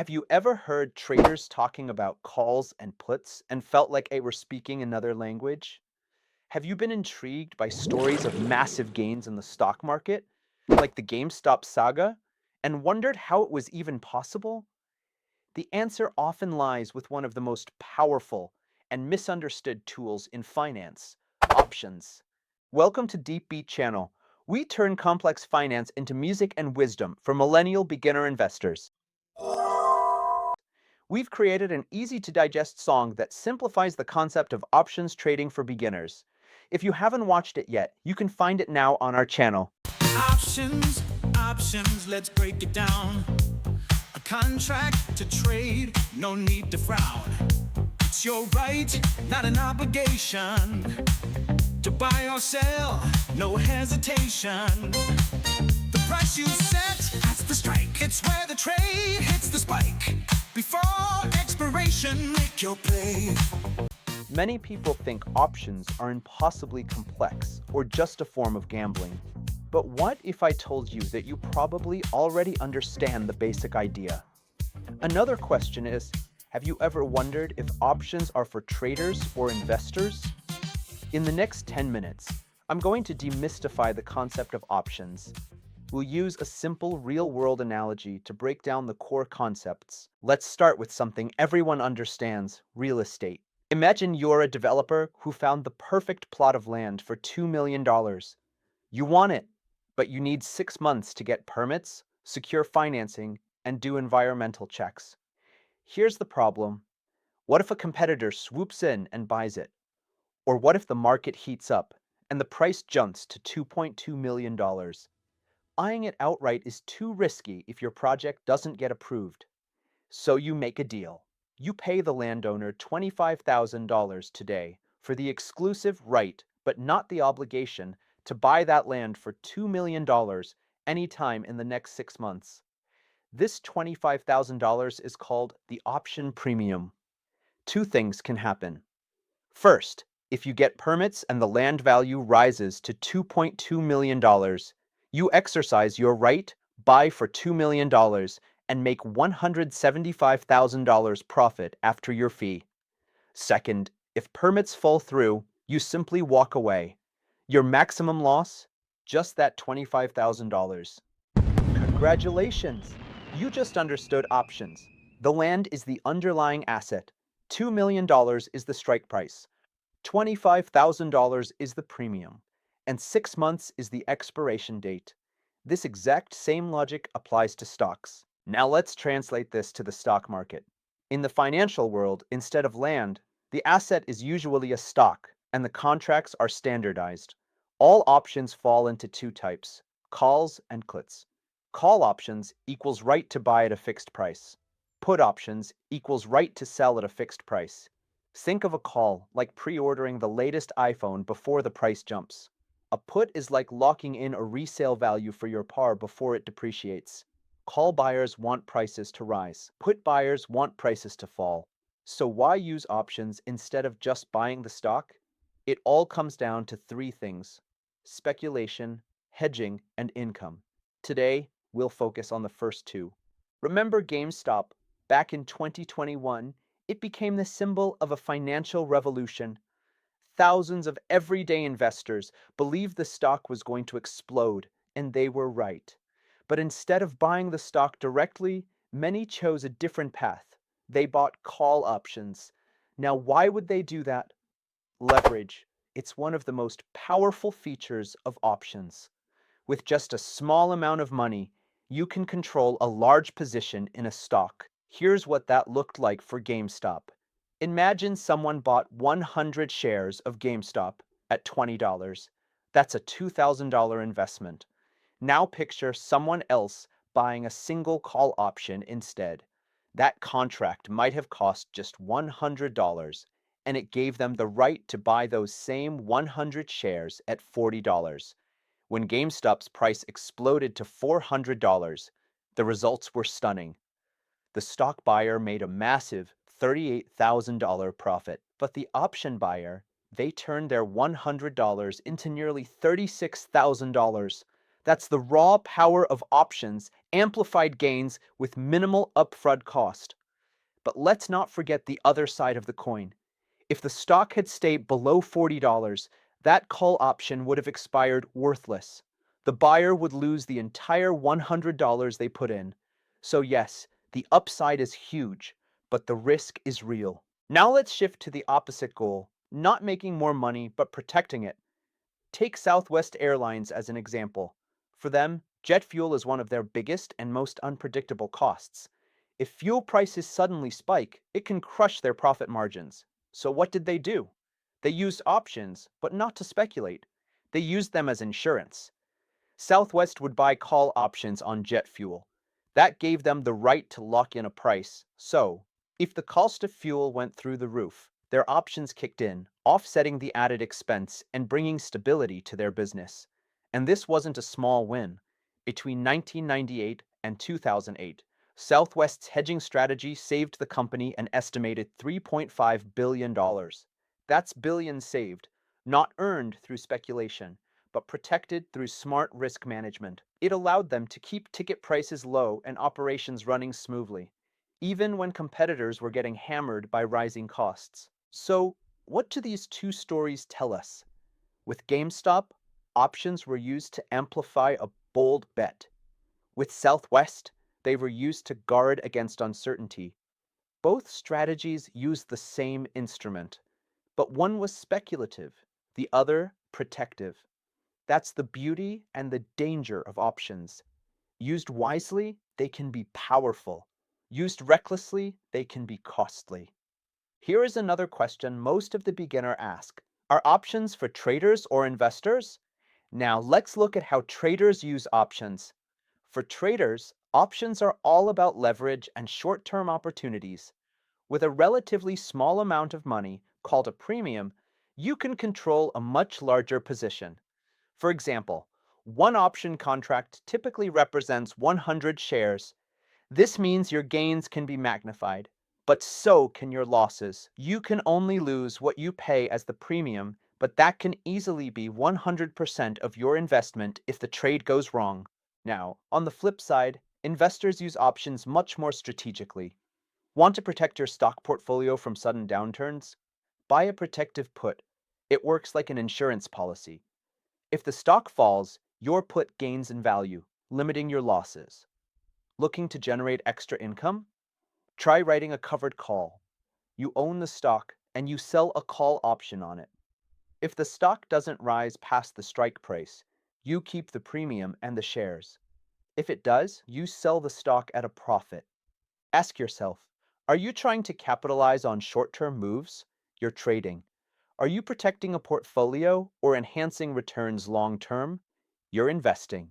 Have you ever heard traders talking about calls and puts and felt like they were speaking another language? Have you been intrigued by stories of massive gains in the stock market, like the GameStop saga, and wondered how it was even possible? The answer often lies with one of the most powerful and misunderstood tools in finance: options. Welcome to Deep Beat Channel. We turn complex finance into music and wisdom for millennial beginner investors. We've created an easy to digest song that simplifies the concept of options trading for beginners. If you haven't watched it yet, you can find it now on our channel. Options, options, let's break it down. A contract to trade, no need to frown. It's your right, not an obligation. To buy or sell, no hesitation. The price you set, that's the strike. It's where the trade hits the spike. Before expiration, make your play. Many people think options are impossibly complex or just a form of gambling. But what if I told you that you probably already understand the basic idea? Another question is, have you ever wondered if options are for traders or investors? In the next 10 minutes, I'm going to demystify the concept of options. We'll use a simple real-world analogy to break down the core concepts. Let's start with something everyone understands: real estate. Imagine you're a developer who found the perfect plot of land for $2 million. You want it, but you need 6 months to get permits, secure financing, and do environmental checks. Here's the problem. What if a competitor swoops in and buys it? Or what if the market heats up and the price jumps to $2.2 million? Buying it outright is too risky if your project doesn't get approved. So you make a deal. You pay the landowner $25,000 today for the exclusive right, but not the obligation, to buy that land for $2 million anytime in the next 6 months. This $25,000 is called the option premium. Two things can happen. First, if you get permits and the land value rises to $2.2 million, you exercise your right, buy for $2 million, and make $175,000 profit after your fee. Second, if permits fall through, you simply walk away. Your maximum loss? Just that $25,000. Congratulations! You just understood options. The land is the underlying asset. $2 million is the strike price. $25,000 is the premium. And 6 months is the expiration date. This exact same logic applies to stocks. Now let's translate this to the stock market. In the financial world, instead of land, the asset is usually a stock, and the contracts are standardized. All options fall into two types: calls and puts. Call options equals right to buy at a fixed price. Put options equals right to sell at a fixed price. Think of a call like pre-ordering the latest iPhone before the price jumps. A put is like locking in a resale value for your car before it depreciates. Call buyers want prices to rise. Put buyers want prices to fall. So why use options instead of just buying the stock? It all comes down to three things: speculation, hedging, and income. Today, we'll focus on the first two. Remember GameStop? Back in 2021, it became the symbol of a financial revolution. Thousands of everyday investors believed the stock was going to explode, and they were right. But instead of buying the stock directly, many chose a different path. They bought call options. Now, why would they do that? Leverage. It's one of the most powerful features of options. With just a small amount of money, you can control a large position in a stock. Here's what that looked like for GameStop. Imagine someone bought 100 shares of GameStop at $20. That's a $2,000 investment. Now picture someone else buying a single call option instead. That contract might have cost just $100, and it gave them the right to buy those same 100 shares at $40. When GameStop's price exploded to $400, the results were stunning. The stock buyer made a massive $38,000 profit, but the option buyer, they turned their $100 into nearly $36,000. That's the raw power of options, amplified gains with minimal upfront cost. But let's not forget the other side of the coin. If the stock had stayed below $40, that call option would have expired worthless. The buyer would lose the entire $100 they put in. So yes, the upside is huge, but the risk is real. Now let's shift to the opposite goal, not making more money, but protecting it. Take Southwest Airlines as an example. For them, jet fuel is one of their biggest and most unpredictable costs. If fuel prices suddenly spike, it can crush their profit margins. So what did they do? They used options, but not to speculate. They used them as insurance. Southwest would buy call options on jet fuel. That gave them the right to lock in a price. So, if the cost of fuel went through the roof, their options kicked in, offsetting the added expense and bringing stability to their business. And this wasn't a small win. Between 1998 and 2008, Southwest's hedging strategy saved the company an estimated $3.5 billion. That's billions saved, not earned through speculation, but protected through smart risk management. It allowed them to keep ticket prices low and operations running smoothly, even when competitors were getting hammered by rising costs. So, what do these two stories tell us? With GameStop, options were used to amplify a bold bet. With Southwest, they were used to guard against uncertainty. Both strategies used the same instrument, but one was speculative, the other protective. That's the beauty and the danger of options. Used wisely, they can be powerful. Used recklessly, they can be costly. Here is another question most of the beginner ask. Are options for traders or investors? Now let's look at how traders use options. For traders, options are all about leverage and short-term opportunities. With a relatively small amount of money, called a premium, you can control a much larger position. For example, one option contract typically represents 100 shares. This means your gains can be magnified, but so can your losses. You can only lose what you pay as the premium, but that can easily be 100% of your investment if the trade goes wrong. Now, on the flip side, investors use options much more strategically. Want to protect your stock portfolio from sudden downturns? Buy a protective put. It works like an insurance policy. If the stock falls, your put gains in value, limiting your losses. Looking to generate extra income? Try writing a covered call. You own the stock and you sell a call option on it. If the stock doesn't rise past the strike price, you keep the premium and the shares. If it does, you sell the stock at a profit. Ask yourself, are you trying to capitalize on short-term moves? You're trading. Are you protecting a portfolio or enhancing returns long-term? You're investing.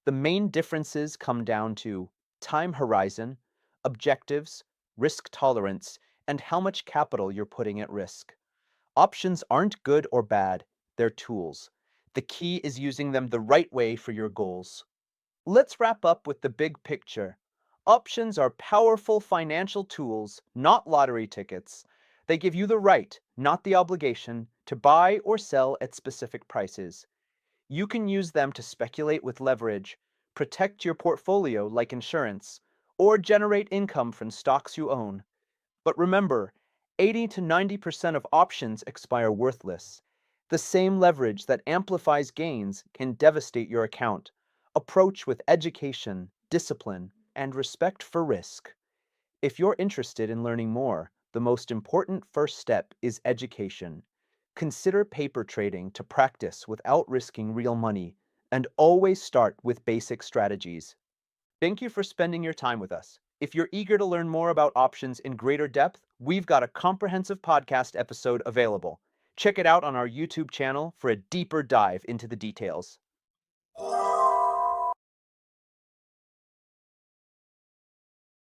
The main differences come down to time horizon, objectives, risk tolerance, and how much capital you're putting at risk. Options aren't good or bad, they're tools. The key is using them the right way for your goals. Let's wrap up with the big picture. Options are powerful financial tools, not lottery tickets. They give you the right, not the obligation, to buy or sell at specific prices. You can use them to speculate with leverage, protect your portfolio like insurance, or generate income from stocks you own. But remember, 80 to 90% of options expire worthless. The same leverage that amplifies gains can devastate your account. Approach with education, discipline, and respect for risk. If you're interested in learning more, the most important first step is education. Consider paper trading to practice without risking real money, and always start with basic strategies. Thank you for spending your time with us. If you're eager to learn more about options in greater depth, we've got a comprehensive podcast episode available. Check it out on our YouTube channel for a deeper dive into the details.